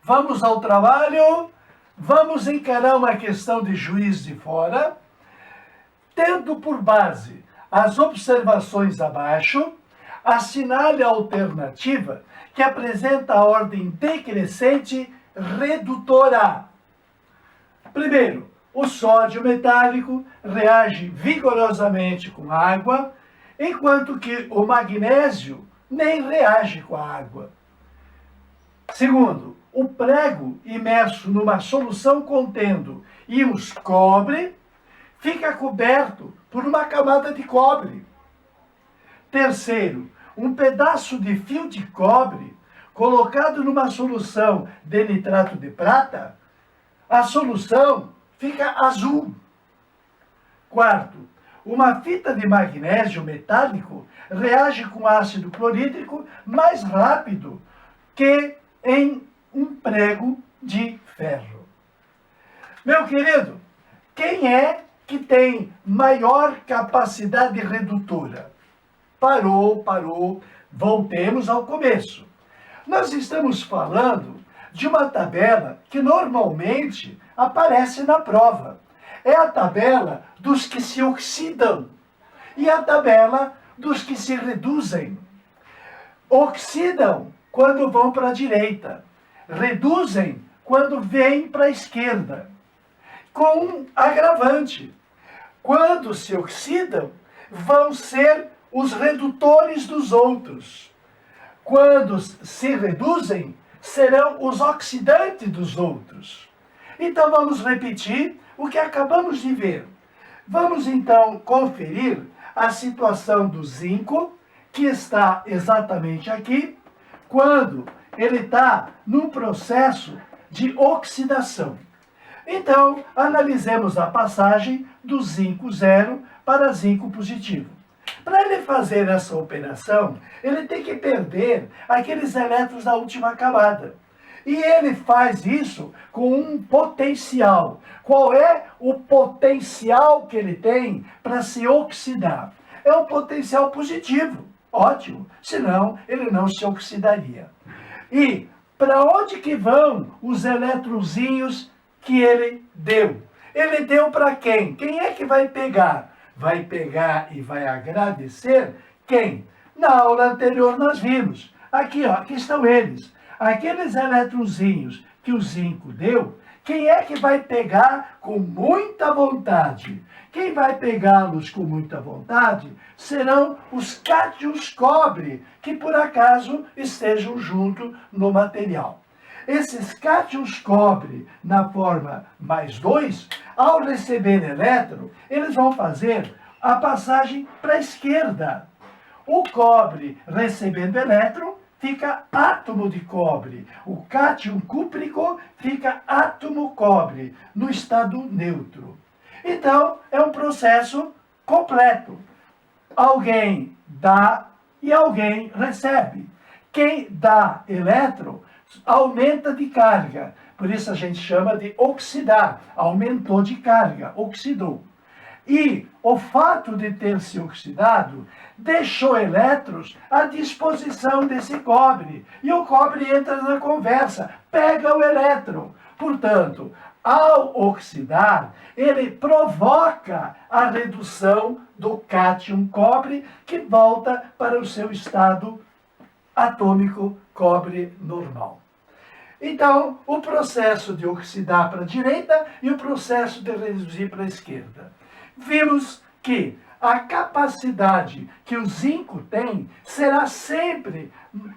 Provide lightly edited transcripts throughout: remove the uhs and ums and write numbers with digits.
Vamos ao trabalho, vamos encarar uma questão de Juiz de Fora, tendo por base as observações abaixo, assinale a alternativa que apresenta a ordem decrescente redutora. Primeiro, o sódio metálico reage vigorosamente com água, enquanto que o magnésio nem reage com a água. Segundo, o prego imerso numa solução contendo íons cobre fica coberto por uma camada de cobre. Terceiro, um pedaço de fio de cobre colocado numa solução de nitrato de prata, a solução fica azul. Quarto, uma fita de magnésio metálico reage com ácido clorídrico mais rápido que em um prego de ferro. Meu querido, quem é que tem maior capacidade redutora? Parou, voltemos ao começo. Nós estamos falando de uma tabela que normalmente aparece na prova. É a tabela dos que se oxidam e a tabela dos que se reduzem. Oxidam quando vão para a direita, reduzem quando vêm para a esquerda. Com um agravante, quando se oxidam, vão ser os redutores dos outros. Quando se reduzem, serão os oxidantes dos outros. Então vamos repetir o que acabamos de ver. Vamos então conferir a situação do zinco, que está exatamente aqui, quando ele está num processo de oxidação. Então, analisemos a passagem do zinco zero para zinco positivo. Para ele fazer essa operação, ele tem que perder aqueles elétrons da última camada. E ele faz isso com um potencial. Qual é o potencial que ele tem para se oxidar? É um potencial positivo. Ótimo, senão ele não se oxidaria. E para onde que vão os eletrozinhos que ele deu? Ele deu para quem? Quem é que vai pegar? Vai pegar e vai agradecer quem? Na aula anterior nós vimos. Aqui, ó, aqui estão eles. Aqueles eletrozinhos que o zinco deu, quem é que vai pegar com muita vontade? Quem vai pegá-los com muita vontade serão os cátions cobre, que por acaso estejam junto no material. Esses cátions cobre, na forma mais 2, ao receber elétron, eles vão fazer a passagem para a esquerda. O cobre recebendo elétron fica átomo de cobre. O cátion cúprico fica átomo cobre, no estado neutro. Então, é um processo completo. Alguém dá e alguém recebe. Quem dá elétron aumenta de carga. Por isso a gente chama de oxidar. Aumentou de carga, oxidou. E o fato de ter se oxidado deixou elétrons à disposição desse cobre. E o cobre entra na conversa, pega o elétron. Portanto, ao oxidar, ele provoca a redução do cátion cobre, que volta para o seu estado atômico cobre normal. Então, o processo de oxidar para a direita e o processo de reduzir para a esquerda. Vimos que a capacidade que o zinco tem será sempre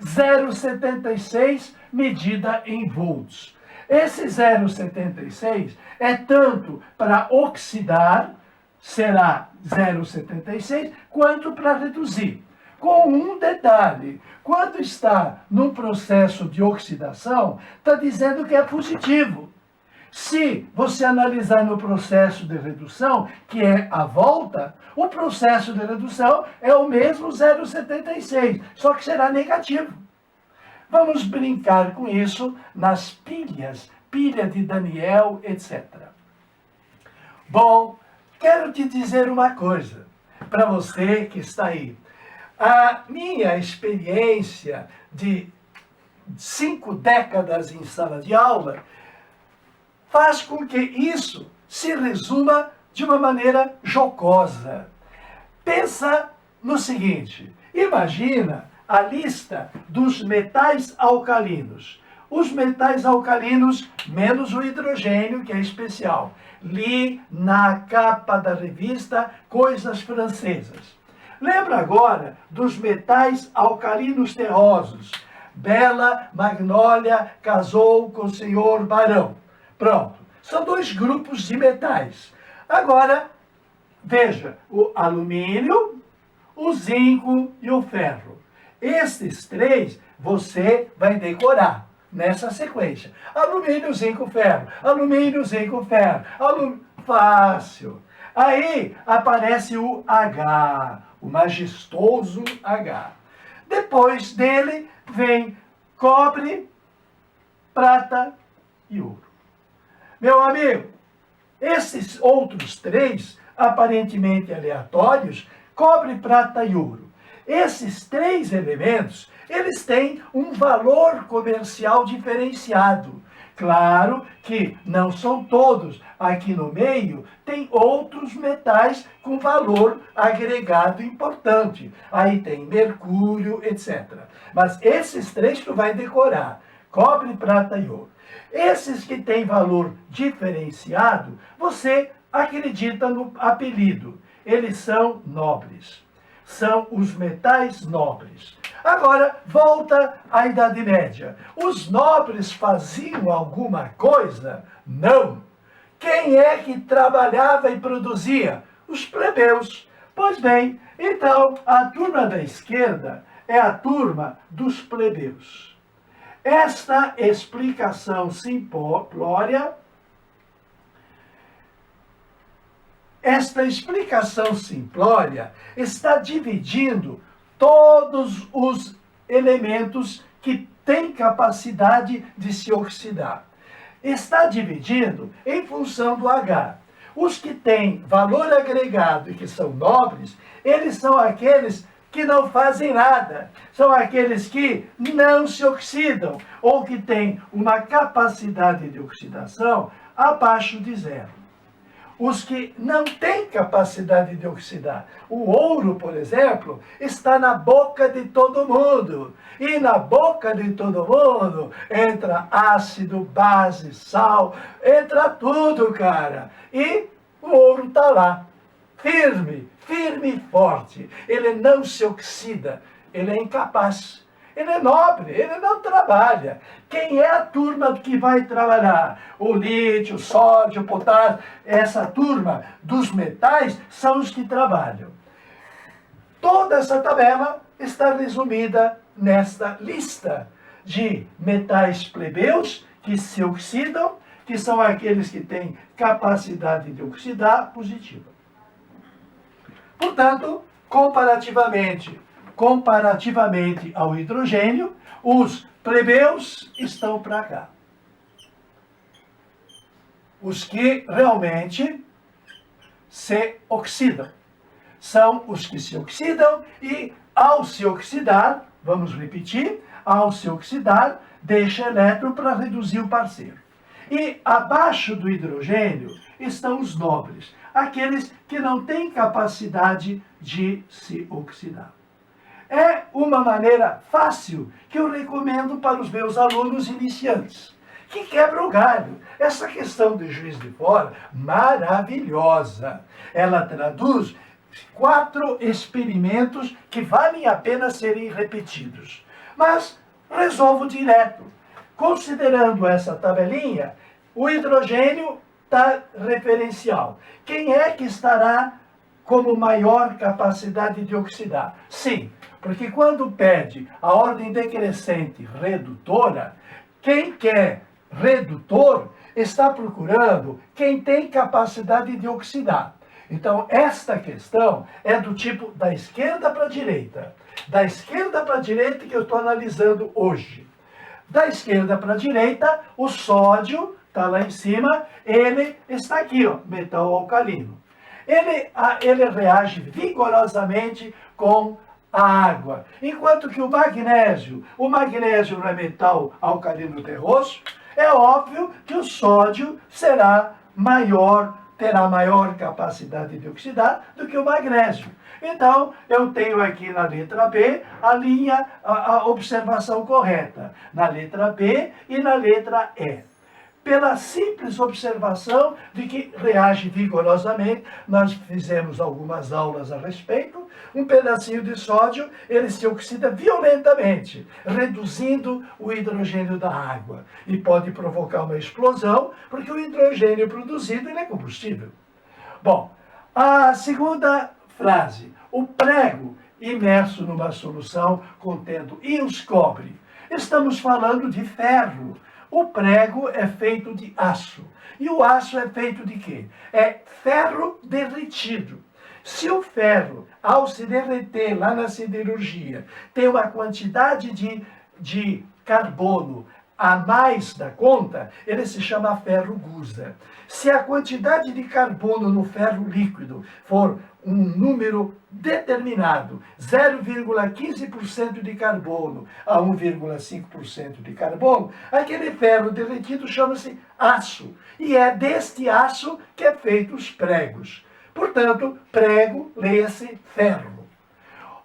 0,76 medida em volts. Esse 0,76 é tanto para oxidar, será 0,76, quanto para reduzir. Com um detalhe, quando está num processo de oxidação, está dizendo que é positivo. Se você analisar no processo de redução, que é a volta, o processo de redução é o mesmo 0,76, só que será negativo. Vamos brincar com isso nas pilhas, pilha de Daniel, etc. Bom, quero te dizer uma coisa, para você que está aí. A minha experiência de 5 décadas em sala de aula, faz com que isso se resuma de uma maneira jocosa. Pensa no seguinte, imagina a lista dos metais alcalinos. Os metais alcalinos, menos o hidrogênio, que é especial. Li na capa da revista Coisas Francesas. Lembra agora dos metais alcalinos terrosos. Bela Magnólia casou com o senhor Barão. Pronto. São 2 grupos de metais. Agora, veja, o alumínio, o zinco e o ferro. Esses 3 você vai decorar nessa sequência. Alumínio, zinco, ferro. Alumínio, zinco, ferro. Fácil. Aí aparece o H, o majestoso H. Depois dele vem cobre, prata e ouro. Meu amigo, esses outros 3, aparentemente aleatórios, cobre, prata e ouro. Esses 3 elementos, eles têm um valor comercial diferenciado. Claro que não são todos. Aqui no meio tem outros metais com valor agregado importante. Aí tem mercúrio, etc. Mas esses 3 tu vai decorar. Cobre, prata e ouro. Esses que têm valor diferenciado, você acredita no apelido. Eles são nobres. São os metais nobres. Agora, volta à Idade Média. Os nobres faziam alguma coisa? Não. Quem é que trabalhava e produzia? Os plebeus. Pois bem, então, a turma da esquerda é a turma dos plebeus. Esta explicação simplória, está dividindo todos os elementos que têm capacidade de se oxidar. Está dividindo em função do H. Os que têm valor agregado e que são nobres, eles são aqueles que não fazem nada. São aqueles que não se oxidam ou que têm uma capacidade de oxidação abaixo de 0. Os que não têm capacidade de oxidar. O ouro, por exemplo, está na boca de todo mundo. E na boca de todo mundo entra ácido, base, sal, entra tudo, cara. E o ouro está lá, firme e forte. Ele não se oxida, ele é incapaz. Ele é nobre, ele não trabalha. Quem é a turma que vai trabalhar? O lítio, o sódio, o potássio. Essa turma dos metais são os que trabalham. Toda essa tabela está resumida nesta lista de metais plebeus que se oxidam, que são aqueles que têm capacidade de oxidar positiva. Portanto, comparativamente ao hidrogênio, os plebeus estão para cá. Os que realmente se oxidam. São os que se oxidam e, ao se oxidar, vamos repetir, ao se oxidar, deixa elétron para reduzir o parceiro. E abaixo do hidrogênio estão os nobres, aqueles que não têm capacidade de se oxidar. É uma maneira fácil que eu recomendo para os meus alunos iniciantes, que quebra o galho. Essa questão de Juiz de Fora, maravilhosa. Ela traduz 4 experimentos que valem a pena serem repetidos. Mas resolvo direto. Considerando essa tabelinha, o hidrogênio está referencial. Quem é que estará como maior capacidade de oxidar? Sim, porque quando pede a ordem decrescente redutora, quem quer redutor está procurando quem tem capacidade de oxidar. Então, esta questão é do tipo da esquerda para a direita. Da esquerda para a direita que eu estou analisando hoje. Da esquerda para a direita, o sódio está lá em cima, ele está aqui, ó, metal alcalino. Ele reage vigorosamente com a água. Enquanto que o magnésio não é metal alcalino terroso, é óbvio que o sódio terá maior capacidade de oxidar do que o magnésio. Então, eu tenho aqui na letra B a observação correta, na letra B e na letra E. Pela simples observação de que reage vigorosamente, nós fizemos algumas aulas a respeito, um pedacinho de sódio, ele se oxida violentamente, reduzindo o hidrogênio da água, e pode provocar uma explosão, porque o hidrogênio produzido ele é combustível. Bom, a segunda frase, o prego imerso numa solução contendo íons cobre. Estamos falando de ferro. O prego é feito de aço. E o aço é feito de quê? É ferro derretido. Se o ferro, ao se derreter lá na siderurgia, tem uma quantidade de carbono a mais da conta, ele se chama ferro gusa. Se a quantidade de carbono no ferro líquido for um número determinado, 0,15% de carbono a 1,5% de carbono, aquele ferro derretido chama-se aço. E é deste aço que é feito os pregos. Portanto, prego, leia-se ferro.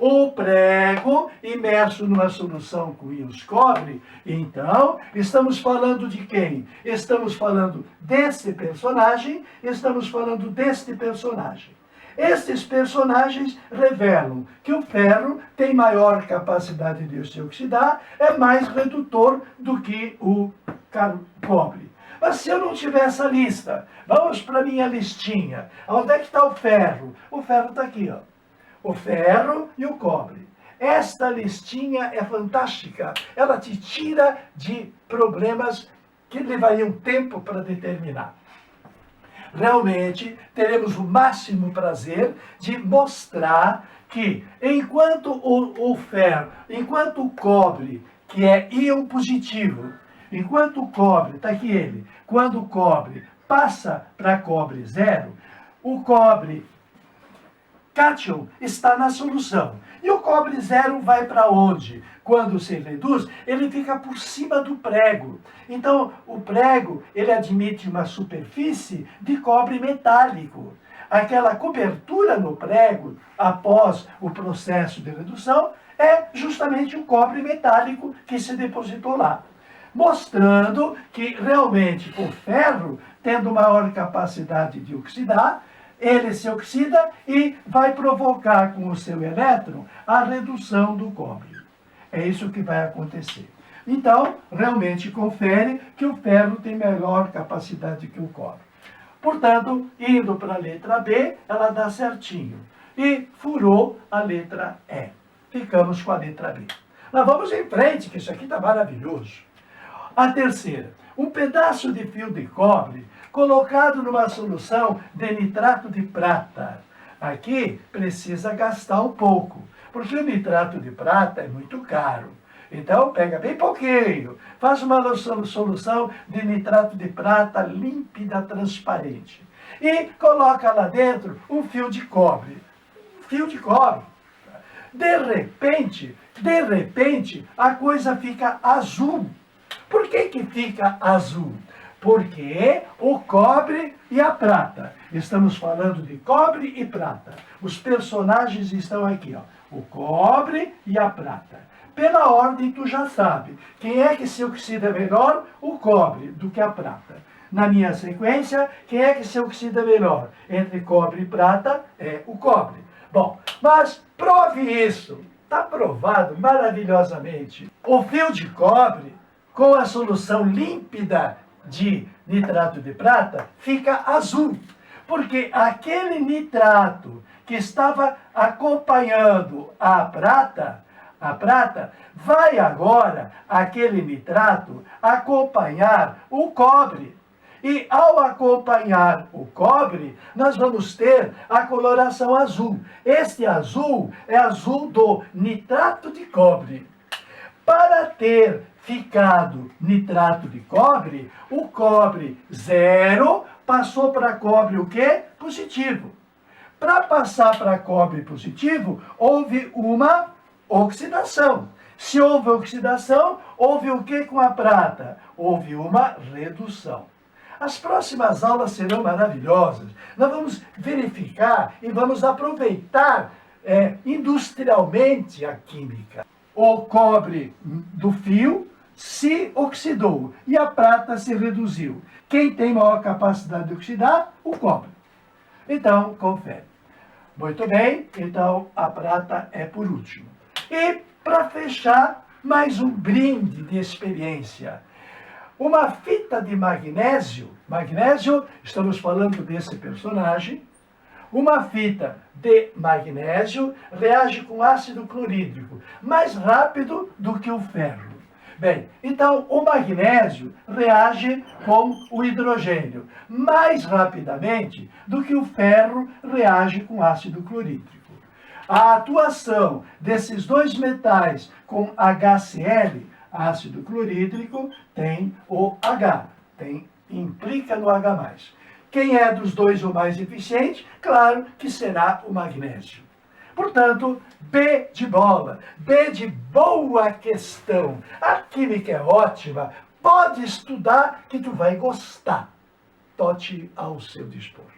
O prego imerso numa solução com íons cobre, então, estamos falando de quem? Estamos falando deste personagem, Estes personagens revelam que o ferro tem maior capacidade de se oxidar, é mais redutor do que o cobre. Mas se eu não tiver essa lista, vamos para a minha listinha. Onde é que está o ferro? O ferro está aqui, ó. O ferro e o cobre. Esta listinha é fantástica. Ela te tira de problemas que levariam tempo para determinar. Realmente, teremos o máximo prazer de mostrar que, enquanto o cobre, que é íon positivo, enquanto o cobre, está aqui ele, quando o cobre passa para cobre zero, o cobre cátion está na solução. E o cobre zero vai para onde? Quando se reduz, ele fica por cima do prego. Então, o prego, ele admite uma superfície de cobre metálico. Aquela cobertura no prego, após o processo de redução, é justamente o cobre metálico que se depositou lá. Mostrando que, realmente, o ferro, tendo maior capacidade de oxidar, ele se oxida e vai provocar com o seu elétron a redução do cobre. É isso que vai acontecer. Então, realmente confere que o ferro tem melhor capacidade que o cobre. Portanto, indo para a letra B, ela dá certinho. E furou a letra E. Ficamos com a letra B. Nós vamos em frente, que isso aqui está maravilhoso. A terceira, um pedaço de fio de cobre colocado numa solução de nitrato de prata. Aqui precisa gastar um pouco, porque o nitrato de prata é muito caro. Então, pega bem pouquinho, faz uma solução de nitrato de prata límpida, transparente. E coloca lá dentro um fio de cobre. Fio de cobre. De repente, a coisa fica azul. Por que fica azul? Porque o cobre e a prata. Estamos falando de cobre e prata. Os personagens estão aqui, ó. O cobre e a prata. Pela ordem, tu já sabe. Quem é que se oxida melhor? O cobre do que a prata. Na minha sequência, quem é que se oxida melhor? Entre cobre e prata é o cobre. Bom, mas prove isso. Está provado maravilhosamente. O fio de cobre, com a solução límpida de nitrato de prata, fica azul. Porque aquele nitrato que estava acompanhando a prata, vai agora, aquele nitrato, acompanhar o cobre. E ao acompanhar o cobre, nós vamos ter a coloração azul. Este azul é azul do nitrato de cobre. Para ter ficado nitrato de cobre, o cobre zero passou para cobre o quê? Positivo. Para passar para cobre positivo, houve uma oxidação. Se houve oxidação, houve o que com a prata? Houve uma redução. As próximas aulas serão maravilhosas. Nós vamos verificar e vamos aproveitar industrialmente a química. O cobre do fio se oxidou e a prata se reduziu. Quem tem maior capacidade de oxidar? O cobre. Então, confere. Muito bem, então a prata é por último. E, para fechar, mais um brinde de experiência. Uma fita de magnésio, estamos falando desse personagem, uma fita de magnésio reage com ácido clorídrico mais rápido do que o ferro. Bem, então o magnésio reage com o hidrogênio mais rapidamente do que o ferro reage com ácido clorídrico. A atuação desses dois metais com HCl, ácido clorídrico, tem o H, implica no H+. Quem é dos dois o mais eficiente? Claro que será o magnésio. Portanto, B de bola, B de boa questão. A química é ótima, pode estudar que tu vai gostar. Tote ao seu dispor.